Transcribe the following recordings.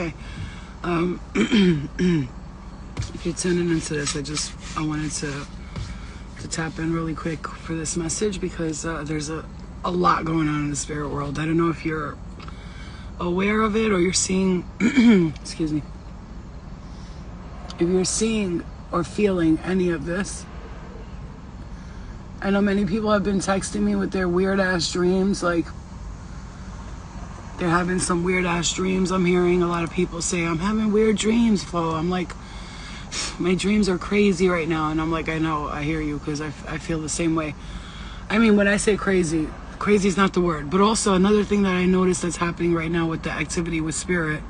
Okay. If you're tuning into this, I wanted to tap in really quick for this message because there's a lot going on in the spirit world. I don't know if you're aware of it or you're seeing, excuse me, if you're seeing or feeling any of this. I know many people have been texting me with their weird ass dreams, like they're having some weird ass dreams. I'm hearing a lot of people say, I'm having weird dreams, Flo. I'm like, my dreams are crazy right now. And I'm like, I know, I hear you, because I feel the same way. I mean, when I say crazy is not the word. But also another thing that I noticed that's happening right now with the activity with spirit.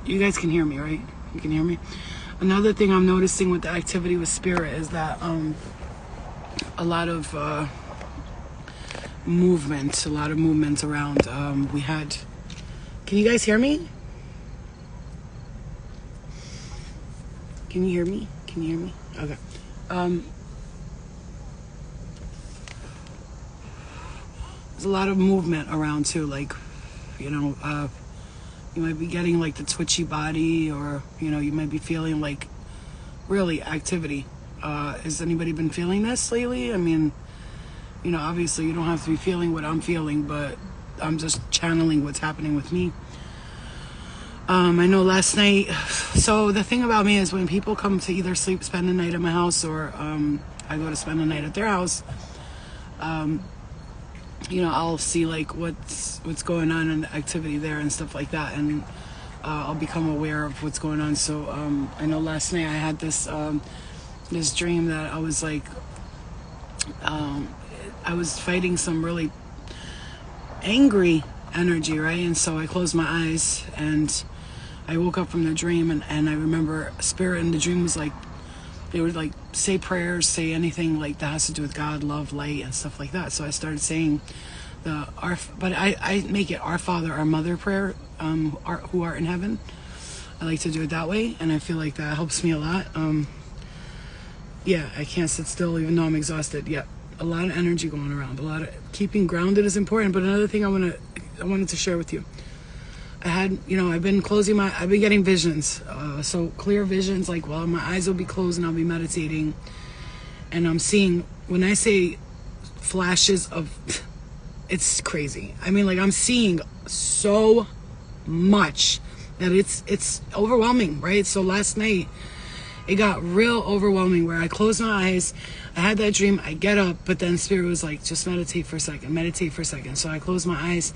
You guys can hear me, right? You can hear me? Another thing I'm noticing with the activity with spirit is that a lot of movement around. We had, can you guys hear me? Can you hear me? Can you hear me? Okay. There's a lot of movement around too, like, you know, you might be getting like the twitchy body, or, you know, you might be feeling like really activity. Has anybody been feeling this lately? I mean, you know, obviously you don't have to be feeling what I'm feeling, but I'm just channeling what's happening with me. I know last night, so the thing about me is when people come to either spend the night at my house, or I go to spend the night at their house, you know, I'll see like what's going on in the activity there and stuff like that, and I'll become aware of what's going on. So I know last night I had this dream that I was like, I was fighting some really angry energy, right? And so I closed my eyes and I woke up from the dream, and I remember spirit in the dream was like, they would like say prayers, say anything like that has to do with God, love, light, and stuff like that. So I started saying but I make it Our Father, Our Mother prayer, who art in heaven. I like to do it that way, and I feel like that helps me a lot. Yeah, I can't sit still even though I'm exhausted. Yeah, a lot of energy going around. A lot of keeping grounded is important. But another thing I wanted to share with you. I had, you know, I've been getting visions. So clear visions, like, well, my eyes will be closed and I'll be meditating. And I'm seeing, when I say flashes of, it's crazy. I mean, like, I'm seeing so much that it's overwhelming, right? So last night, it got real overwhelming where I closed my eyes. I had that dream. I get up, but then spirit was like, just meditate for a second. So I closed my eyes.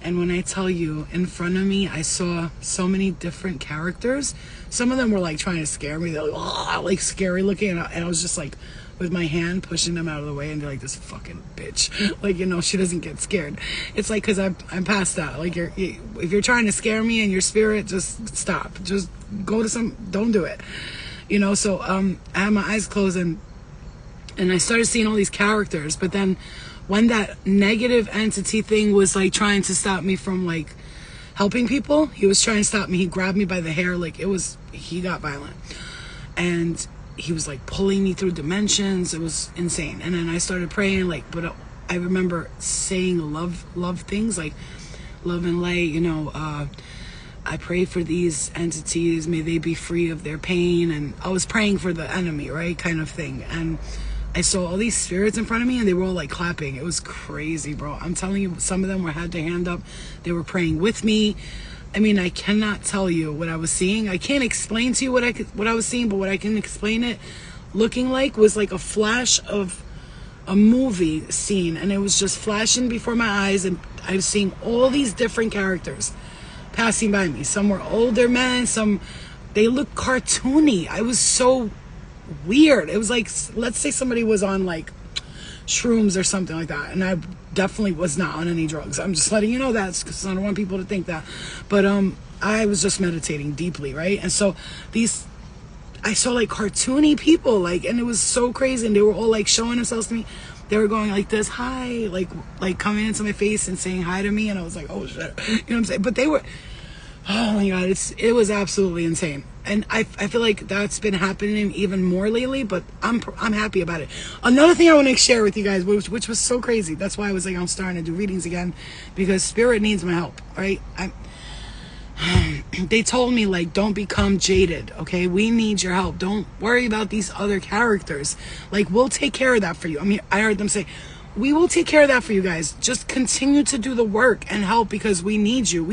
And when I tell you, in front of me, I saw so many different characters. Some of them were like trying to scare me. They're like, oh, like scary looking. And I was just like, with my hand pushing them out of the way, and they're like, this fucking bitch. Like, you know, she doesn't get scared. It's like, because I'm past that. Like, if you're trying to scare me and your spirit, just stop. Just go to don't do it. You know, so I had my eyes closed, and I started seeing all these characters. But then when that negative entity thing was like trying to stop me from like helping people, he was trying to stop me. He grabbed me by the hair, like he got violent. And he was like pulling me through dimensions. It was insane. And then I started praying, like, but I remember saying love things like love and light, you know, I pray for these entities, may they be free of their pain. And I was praying for the enemy, right, kind of thing. And I saw all these spirits in front of me, and they were all like clapping. It was crazy, bro. I'm telling you, some of them had their hand up. They were praying with me. I mean, I cannot tell you what I was seeing. I can't explain to you what I was seeing, but what I can explain it looking like was like a flash of a movie scene, and it was just flashing before my eyes, and I was seeing all these different characters passing by me. Some were older men, they looked cartoony. I was so weird. It was like, let's say somebody was on like shrooms or something like that, and I definitely was not on any drugs. I'm just letting you know that, because I don't want people to think that. But I was just meditating deeply, right? And so I saw like cartoony people, like, and it was so crazy, and they were all like showing themselves to me. They were going like this, hi, like coming into my face and saying hi to me, and I was like, oh shit, you know what I'm saying? But they were, oh my god, it was absolutely insane. And I feel like that's been happening even more lately, but I'm happy about it. Another thing I want to share with you guys, which was so crazy. That's why I was like, I'm starting to do readings again, because spirit needs my help, right? they told me, like, don't become jaded, okay? We need your help. Don't worry about these other characters. Like, we'll take care of that for you. I mean, I heard them say, we will take care of that for you guys. Just continue to do the work and help because we need you.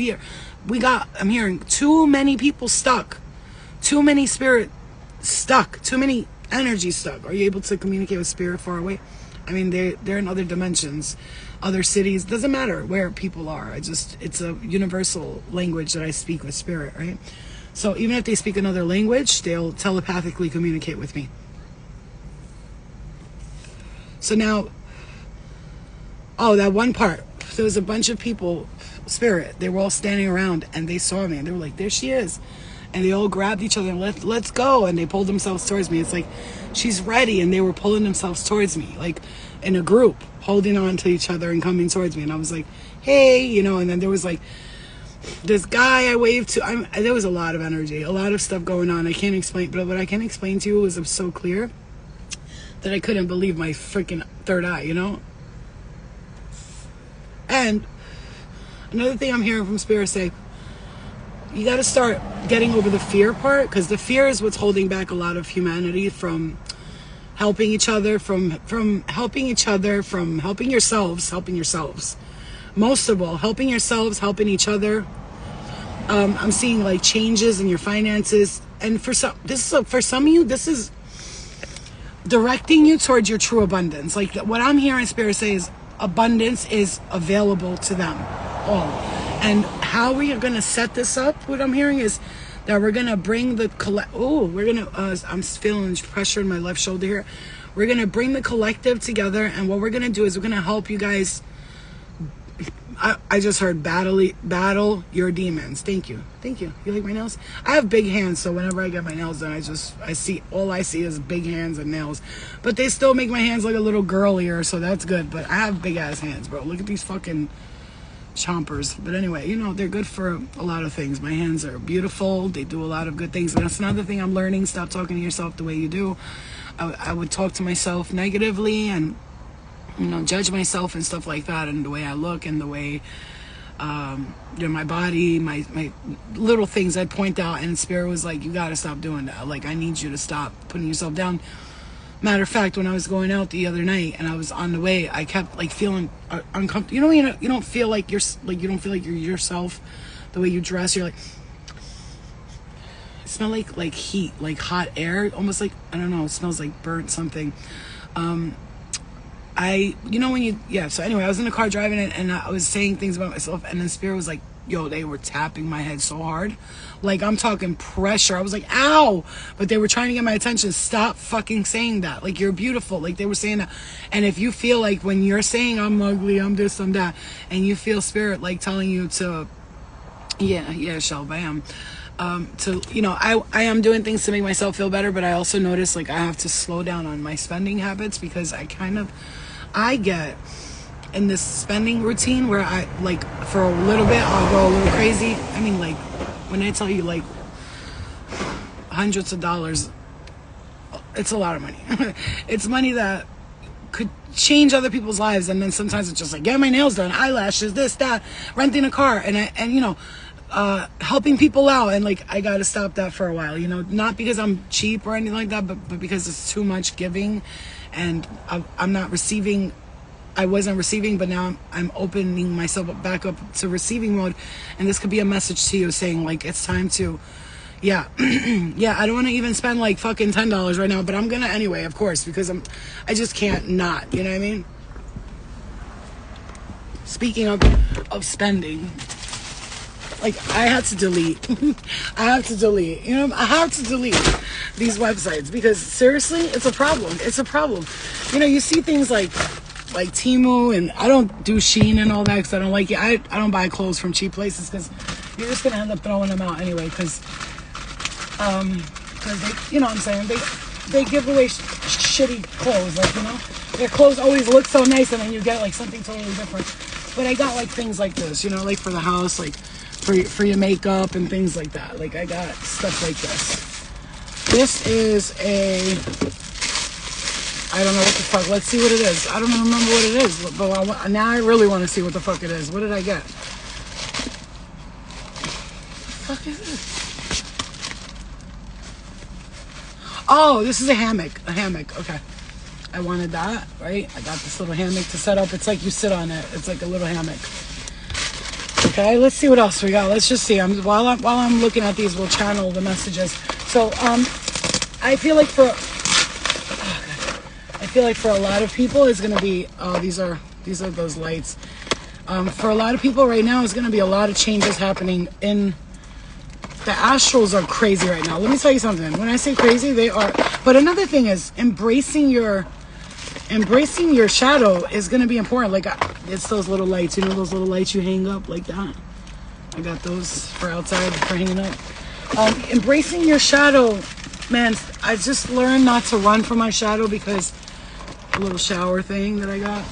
I'm hearing too many people stuck. Too many spirit stuck. Too many energy stuck. Are you able to communicate with spirit far away? I mean, they're in other dimensions, other cities. Doesn't matter where people are. It's a universal language that I speak with spirit, right? So even if they speak another language, they'll telepathically communicate with me. So now, that one part, there was a bunch of people, spirit, they were all standing around and they saw me and they were like, there she is. And they all grabbed each other and let's go. And they pulled themselves towards me. It's like, she's ready. And they were pulling themselves towards me, like in a group, holding on to each other and coming towards me. And I was like, hey, and then there was like this guy I waved to. There was a lot of energy, a lot of stuff going on. I can't explain, but what I can explain to you is it was so clear that I couldn't believe my freaking third eye, And another thing I'm hearing from spirit say, you got to start getting over the fear part, because the fear is what's holding back a lot of humanity from helping each other, from helping each other, from helping yourselves. Most of all, helping yourselves, helping each other. I'm seeing like changes in your finances, and for some of you, this is directing you towards your true abundance. Like what I'm hearing spirit say is abundance is available to them all. And how we are going to set this up, what I'm hearing is that we're going to bring the I'm feeling pressure in my left shoulder here. We're going to bring the collective together, and what we're going to do is we're going to help you guys. I just heard battle your demons. Thank you. You like my nails? I have big hands, so whenever I get my nails done, all I see is big hands and nails. But they still make my hands look a little girlier, so that's good. But I have big ass hands, bro. Look at these fucking chompers. But anyway, they're good for a lot of things. My hands are beautiful. They do a lot of good things. And that's another thing I'm learning. Stop talking to yourself the way you do. I would talk to myself negatively and judge myself and stuff like that, and the way I look and the way my body, my little things I'd point out, and spirit was like, you got to stop doing that. Like, I need you to stop putting yourself down. Matter of fact, when I was going out the other night and I was on the way, I kept like feeling uncomfortable. You don't feel like you don't feel like you're yourself. The way you dress, you're like, it smelled like heat, like hot air, almost like, I don't know, it smells like burnt something. So anyway, I was in the car driving it and I was saying things about myself, and then spirit was like, yo, they were tapping my head so hard. Like, I'm talking pressure. I was like, ow. But they were trying to get my attention. Stop fucking saying that. Like, you're beautiful. Like, they were saying that. And if you feel like when you're saying I'm ugly, I'm this, I'm that, and you feel spirit like telling you to, Shelb, I am. I am doing things to make myself feel better, but I also notice like I have to slow down on my spending habits, because I get in this spending routine where I, like, for a little bit I'll go a little crazy. I mean, like, when I tell you like hundreds of dollars, it's a lot of money. It's money that could change other people's lives, and then sometimes it's just like, get my nails done, eyelashes, this, that, renting a car, and helping people out, and like, I gotta stop that for a while, not because I'm cheap or anything like that, but because it's too much giving, and I'm not receiving. I wasn't receiving, but now I'm opening myself back up to receiving mode, and this could be a message to you saying like, it's time to, I don't want to even spend like fucking $10 right now, but I'm gonna anyway, of course, because I just can't not, you know what I mean? Speaking of spending, like, I had to delete. I have to delete these websites, because seriously, it's a problem. You see things like Temu, and I don't do Shein and all that because I don't like it. I don't buy clothes from cheap places, because you're just gonna end up throwing them out anyway, because they, you know what I'm saying, they give away shitty clothes, like, their clothes always look so nice, and then you get like something totally different. But I got like things like this, like for the house, like for your makeup and things like that. Like, I got stuff like this. This is I don't know what the fuck. Let's see what it is. I don't remember what it is, but now I really want to see what the fuck it is. What did I get? fuck is this? Oh, this is a hammock. A hammock. Okay. I wanted that, right? I got this little hammock to set up. It's like you sit on it. It's like a little hammock. Okay, let's see what else we got. Let's just see. While I'm looking at these, we'll channel the messages. So, I feel like for a lot of people, it's gonna be. Oh, these are those lights. For a lot of people right now, it's gonna be a lot of changes happening in. The astrals are crazy right now. Let me tell you something. When I say crazy, they are. But another thing is embracing your shadow is going to be important. Like it's those little lights, you know, those little lights you hang up like that. I got those for outside for hanging up. Embracing your shadow, man. I just learned not to run from my shadow because a little shower thing that I got.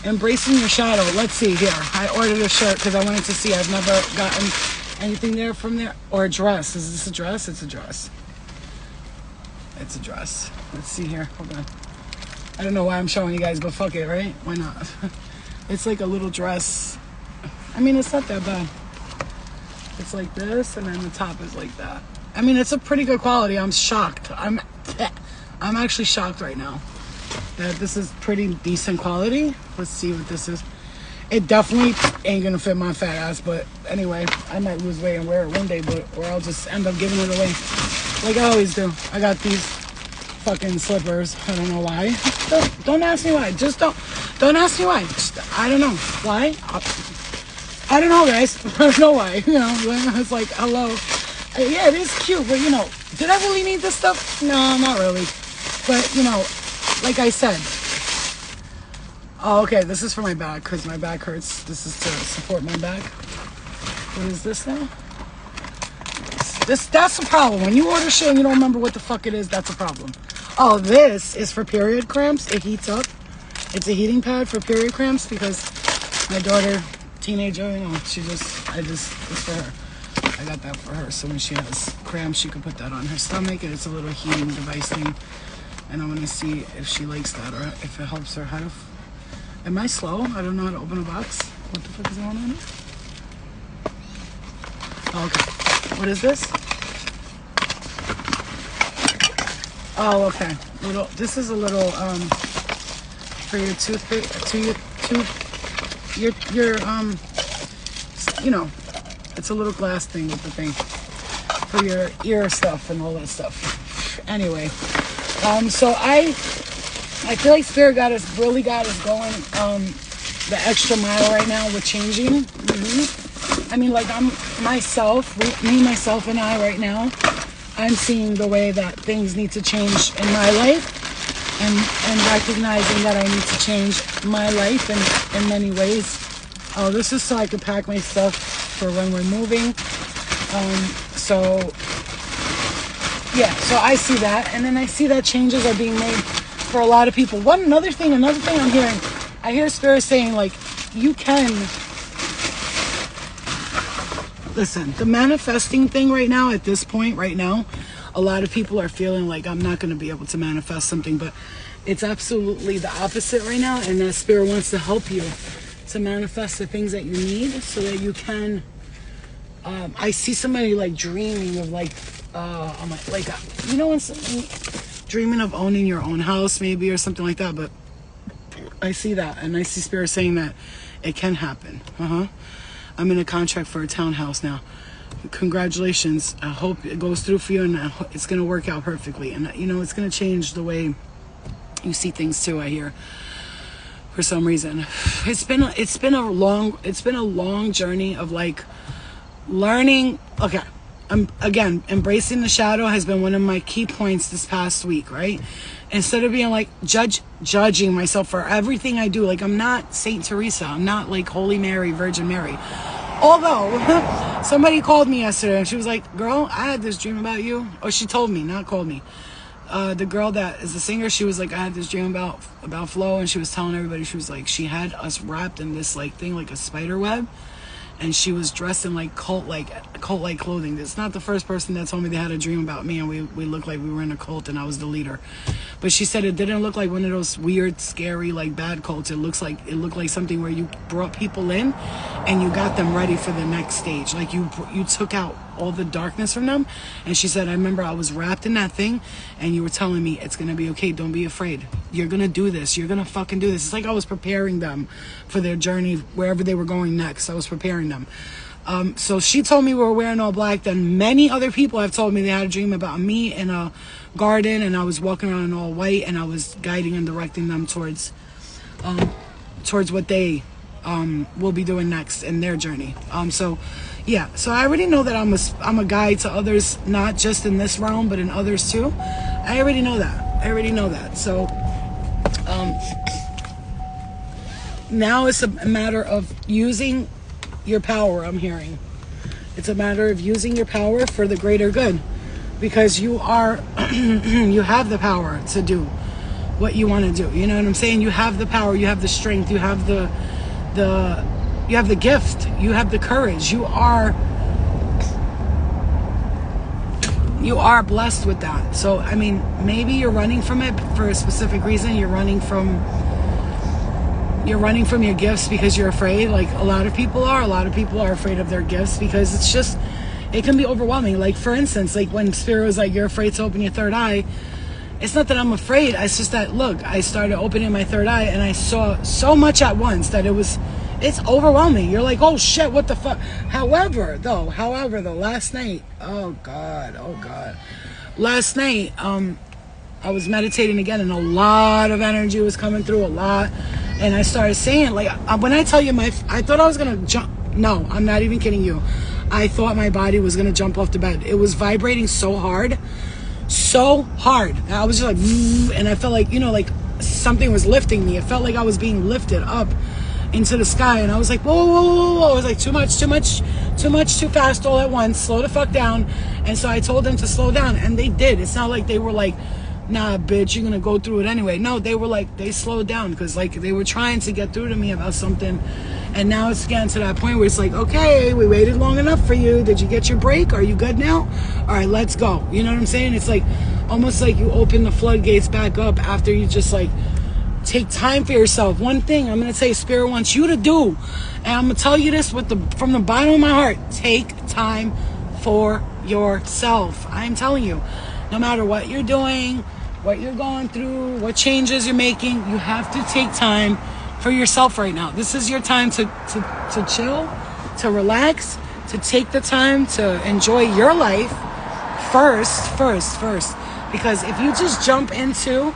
Embracing your shadow. Let's see here. I ordered a shirt because I wanted to see. I've never gotten anything there from there. Or a dress. Is this a dress? It's a dress. It's a dress. Let's see here. Hold on. I don't know why I'm showing you guys, but fuck it, right? Why not? It's like a little dress. I mean, it's not that bad. It's like this, and then the top is like that. I mean, it's a pretty good quality. I'm shocked. I'm actually shocked right now that this is pretty decent quality. Let's see what this is. It definitely ain't gonna fit my fat ass, but anyway, I might lose weight and wear it one day, or I'll just end up giving it away like I always do. I got these fucking slippers. I don't know why. Don't ask me why. Just don't ask me why. I don't know why. I don't know, guys. I don't know why. You know, it's like, hello. Yeah, it is cute, but you know, did I really need this stuff? No, not really. But you know, like I said. Oh, okay, this is for my back because my back hurts. This is to support my back. What is this now? That's the problem. When you order shit and you don't remember what the fuck it is, that's a problem. Oh, this is for period cramps. It heats up. It's a heating pad for period cramps because my daughter, teenager, you know, it's for her. I got that for her. So when she has cramps, she can put that on her stomach, and it's a little heating device thing. And I'm gonna see if she likes that or if it helps her health. Am I slow? I don't know how to open a box. What the fuck is going on here? Oh, okay. What is this? Oh, okay. This is a little for your toothpaste, you know, it's a little glass thing with the thing for your ear stuff and all that stuff. Anyway, so I feel like Spirit really got us going the extra mile right now with changing. I mean, like myself and I right now, I'm seeing the way that things need to change in my life and recognizing that I need to change my life in many ways. Oh, this is so I could pack my stuff for when we're moving. So I see that. And then I see that changes are being made for a lot of people. Another thing I'm hearing, I hear Spirit saying, like, you can listen, the manifesting thing right now, at this point right now, a lot of people are feeling like I'm not going to be able to manifest something, but it's absolutely the opposite right now, and that Spirit wants to help you to manifest the things that you need so that you can I see somebody like dreaming of like you know, when dreaming of owning your own house maybe or something like that, but I see that, and I see Spirit saying that it can happen. I'm in a contract for a townhouse now. Congratulations. I hope it goes through for you, and it's going to work out perfectly, and you know, it's going to change the way you see things too, I hear, for some reason. It's been a long journey of like learning. Okay, again, embracing the shadow has been one of my key points this past week, right? Instead of being like judging myself for everything I do, like I'm not Saint Teresa, I'm not like Holy Mary, Virgin Mary. Although somebody called me yesterday and she was like, girl, I had this dream about you. Or she told me, not called me. The girl that is the singer, she was like, I had this dream about Flo, and she was telling everybody, she was like, she had us wrapped in this like thing, like a spider web, and she was dressed in like cult like clothing. It's not the first person that told me they had a dream about me and we looked like we were in a cult and I was the leader. But she said it didn't look like one of those weird, scary, like bad cults. It looked like something where you brought people in and you got them ready for the next stage. Like you took out all the darkness from them. And she said, I remember I was wrapped in that thing and you were telling me it's gonna be okay, don't be afraid, you're gonna do this, you're gonna fucking do this. It's like I was preparing them for their journey wherever they were going next. I was preparing them. So she told me we were wearing all black. Then many other people have told me they had a dream about me in a garden and I was walking around in all white and I was guiding and directing them towards what they will be doing next in their journey. So yeah, so I already know that I'm a guide to others, not just in this realm but in others too. I already know that. So now it's a matter of using your power. I'm hearing it's a matter of using your power for the greater good, because you are you have the power to do what you want to do. You know what I'm saying? You have the power, you have the strength, you have the you have the gift, you have the courage. You are blessed with that. So I mean, maybe you're running from it for a specific reason. You're running from your gifts because you're afraid. Like a lot of people are afraid of their gifts because it can be overwhelming. Like for instance, like when Spirit was like, you're afraid to open your third eye. It's not that I'm afraid. It's just that, look, I started opening my third eye and I saw so much at once that it's overwhelming. You're like, oh shit, what the fuck? However though, last night, oh God. Last night, I was meditating again and a lot of energy was coming through, a lot. And I started saying, like, when I tell you I thought I was going to jump. No, I'm not even kidding you. I thought my body was going to jump off the bed. It was vibrating so hard. And I was just like, and I felt like, like something was lifting me. It felt like I was being lifted up into the sky. And I was like, whoa. I was like, too much, too fast all at once. Slow the fuck down. And so I told them to slow down. And they did. It's not like they were like, nah, bitch, you're gonna go through it anyway. No, they were like, they slowed down because like they were trying to get through to me about something. And now it's getting to that point where it's like, okay, we waited long enough for you. Did you get your break? Are you good now? All right, let's go. You know what I'm saying? It's like almost like you open the floodgates back up after you just like take time for yourself. One thing I'm gonna say Spirit wants you to do, and I'm gonna tell you this from the bottom of my heart: take time for yourself. I'm telling you, no matter what you're doing, what you're going through, what changes you're making, you have to take time for yourself right now. This is your time to chill, to relax, to take the time to enjoy your life first. Because if you just jump into,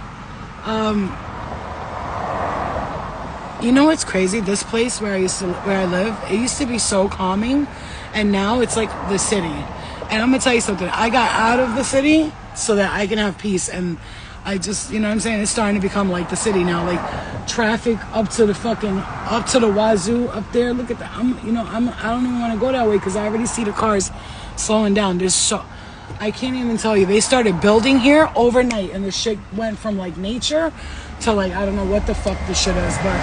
you know what's crazy? This place where I live, it used to be so calming, and now it's like the city. And I'm gonna tell you something. I got out of the city so that I can have peace, and I just, you know what I'm saying? It's starting to become like the city now. Like traffic up to the wazoo up there. Look at that. I don't even want to go that way because I already see the cars slowing down. I can't even tell you. They started building here overnight, and the shit went from like nature to like, I don't know what the fuck this shit is, but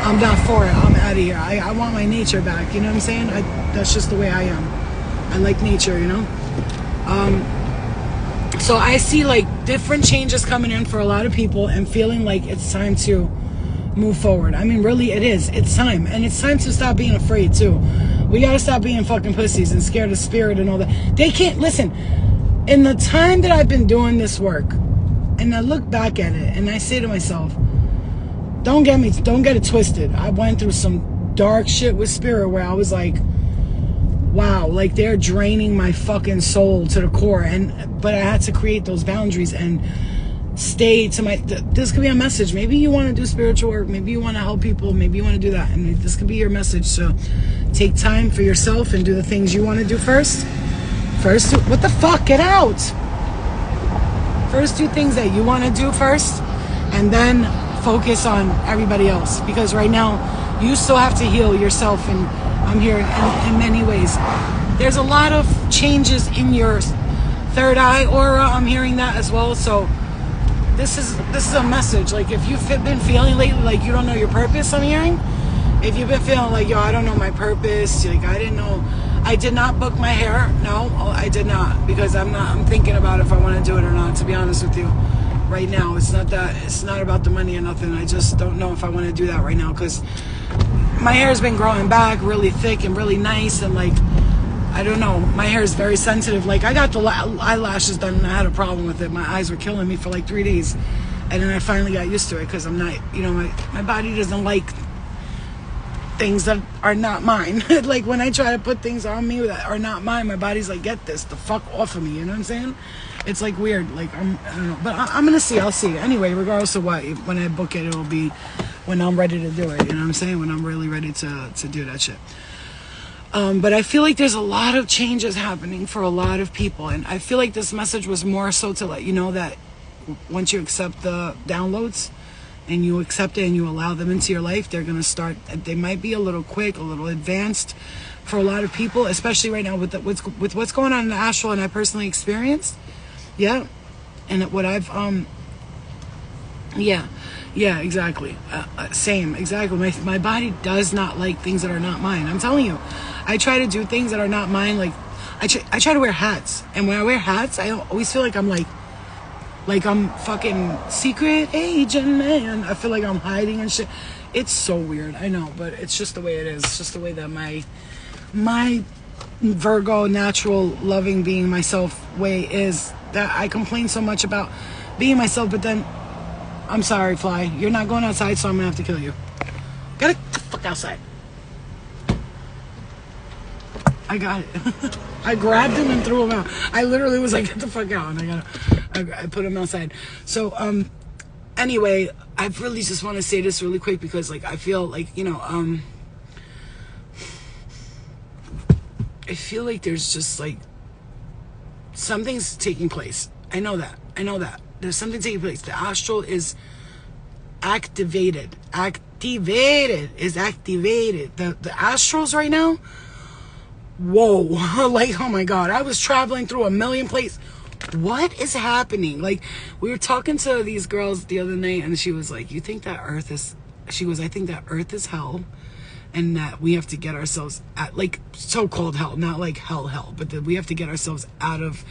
I'm not for it. I'm out of here. I want my nature back. You know what I'm saying? That's just the way I am. I like nature, you know? So I see like different changes coming in for a lot of people and feeling like it's time to move forward. I mean, really, it is. It's time. And it's time to stop being afraid, too. We gotta stop being fucking pussies and scared of Spirit and all that. They can't, listen, in the time that I've been doing this work, and I look back at it and I say to myself, don't get it twisted. I went through some dark shit with Spirit where I was like, wow, like they're draining my fucking soul to the core. But I had to create those boundaries and stay to my, this could be a message. Maybe you want to do spiritual work. Maybe you want to help people. Maybe you want to do that. And this could be your message. So take time for yourself and do the things you want to do first. What the fuck? Get out. First, do things that you want to do first, and then focus on everybody else. Because right now, you still have to heal yourself, and I'm here in many ways. There's a lot of changes in your third eye aura. I'm hearing that as well. So this is a message. Like if you've been feeling lately like you don't know your purpose, I'm hearing, if you've been feeling like, yo, I don't know my purpose, like I didn't know, I did not book my hair. No, I did not, because I'm thinking about if I want to do it or not, to be honest with you. Right now, it's not about the money or nothing. I just don't know if I want to do that right now, because my hair has been growing back really thick and really nice, and like, I don't know, my hair is very sensitive. Like, I got the eyelashes done and I had a problem with it. My eyes were killing me for like 3 days, and then I finally got used to it, because I'm not, you know, my body doesn't like things that are not mine. Like, when I try to put things on me that are not mine, my body's like, get this the fuck off of me, you know what I'm saying? It's like weird. Like, I don't know, but I'm gonna see. I'll see. Anyway, regardless of what, when I book it, it'll be when I'm ready to do it, you know what I'm saying? When I'm really ready to do that shit. But I feel like there's a lot of changes happening for a lot of people, and I feel like this message was more so to let you know that once you accept the downloads and you accept it and you allow them into your life, they're going to start, they might be a little quick, a little advanced for a lot of people, especially right now with what's going on in the astral, and I personally experienced. Yeah. And what I've, yeah, exactly. Same, exactly. My body does not like things that are not mine. I'm telling you, I try to do things that are not mine. Like, I try to wear hats, and when I wear hats, I always feel like I'm I'm fucking secret agent, man. I feel like I'm hiding and shit. It's so weird, I know, but it's just the way it is. It's just the way that my Virgo natural loving being myself way is, that I complain so much about being myself, but then I'm sorry, Fly, you're not going outside, so I'm gonna have to kill you. Get the fuck outside. I got it. I grabbed him and threw him out. I literally was like, get the fuck out, and I put him outside. So anyway, I really just want to say this really quick, because like I feel like, you know, I feel like there's just like something's taking place. I know that there's something taking place. The astral is activated. The astrals right now, whoa. Like, oh my god, I was traveling through a million places. What is happening? Like, we were talking to these girls the other night, and she was like, you think that Earth is, I think that Earth is hell, and that we have to get ourselves at, like, so-called hell, not like hell, but that we have to get ourselves out of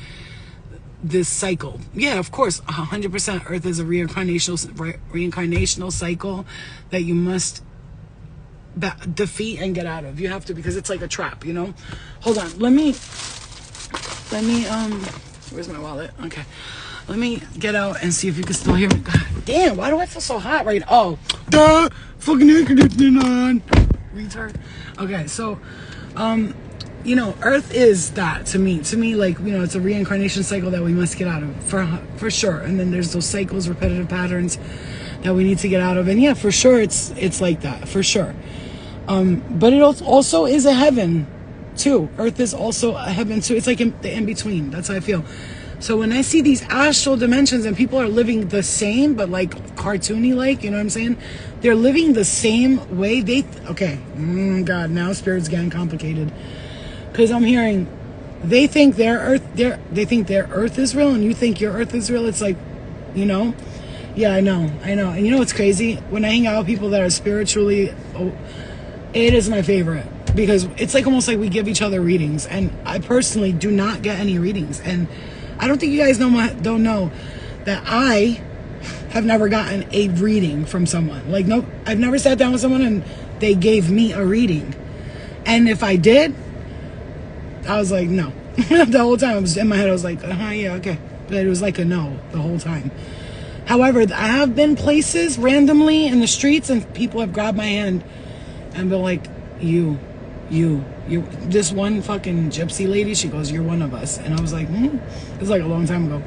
this cycle. Yeah, of course, 100%. Earth is a reincarnational cycle that you must defeat and get out of. You have to, because it's like a trap, you know. Hold on, let me where's my wallet? Okay, let me get out and see if you can still hear me. God damn, why do I feel so hot right now? Oh, duh, fucking air conditioning on, retard. Okay, so you know, Earth is that to me, like, you know, it's a reincarnation cycle that we must get out of, for sure. And then there's those cycles, repetitive patterns that we need to get out of, and yeah, for sure, it's like that, for sure. But it also is a heaven too. Earth is also a heaven too. It's like the in-between. That's how I feel. So when I see these astral dimensions and people are living the same, but like cartoony, like, you know what I'm saying? They're living the same way. Okay. God, now spirit's getting complicated. Because I'm hearing, they think their Earth is real, and you think your Earth is real. It's like, you know? Yeah, I know. And you know what's crazy? When I hang out with people that are spiritually, it is my favorite, because it's like almost like we give each other readings, and I personally do not get any readings, and I don't think you guys don't know that I have never gotten a reading from someone. Like, no, I've never sat down with someone and they gave me a reading, and if I did, I was like, no. The whole time I was in my head, I was like, yeah, okay, but it was like a no the whole time. However, I have been places randomly in the streets, and people have grabbed my hand and been like, you, this one fucking gypsy lady, she goes, you're one of us. And I was like, it was like a long time ago.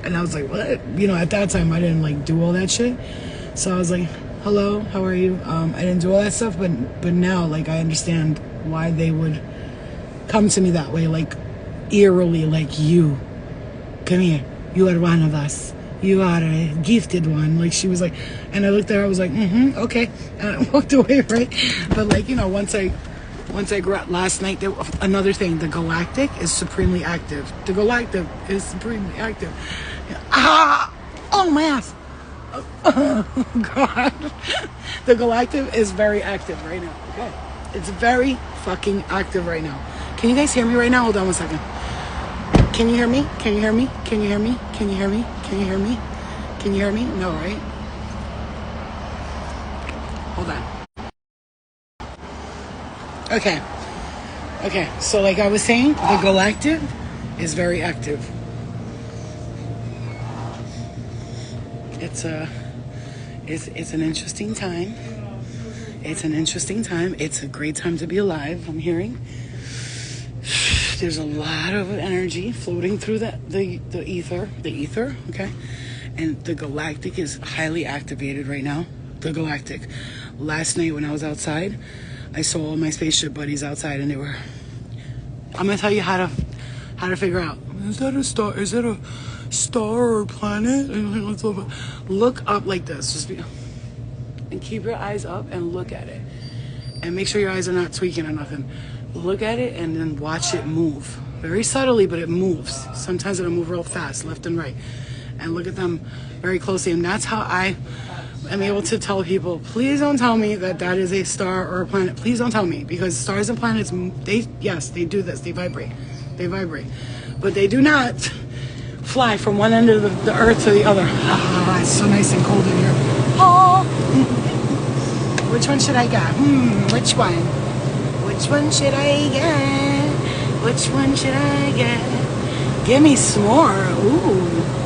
And I was like, what? You know, at that time, I didn't like do all that shit. So I was like, hello, how are you? I didn't do all that stuff, but now, like, I understand why they would come to me that way, like, eerily, like, you, come here, you are one of us. You are a gifted one. Like, she was like, and I looked at her, I was like, okay. And I walked away, right? But like, you know, once I grew up last night, another thing, the galactic is supremely active. The galactic is supremely active. Ah! Oh, my ass. God. The galactic is very active right now. Okay. It's very fucking active right now. Can you guys hear me right now? Hold on one second. Can you hear me? Can you hear me? Can you hear me? Can you hear me? Can you hear me? Can you hear me? No, right? Hold on. Okay. Okay. So like I was saying, the galactic is very active. It's an interesting time. It's an interesting time. It's a great time to be alive, I'm hearing. There's a lot of energy floating through the ether, okay? And the galactic is highly activated right now. The galactic. Last night when I was outside, I saw all my spaceship buddies outside and they were, I'm gonna tell you how to figure out, is that a star? Is that a star or planet? Look up like this. Just be, and keep your eyes up and look at it. And make sure your eyes are not tweaking or nothing. Look at it and then watch it move. Very subtly, but it moves. Sometimes it'll move real fast, left and right. And look at them very closely. And that's how I am able to tell people, please don't tell me that that is a star or a planet. Please don't tell me. Because stars and planets, they do this. They vibrate. They vibrate. But they do not fly from one end of the earth to the other. Ah, it's so nice and cold in here. Oh. Which one should I get? Which one? Which one should I get? Which one should I get? Give me s'more. Ooh.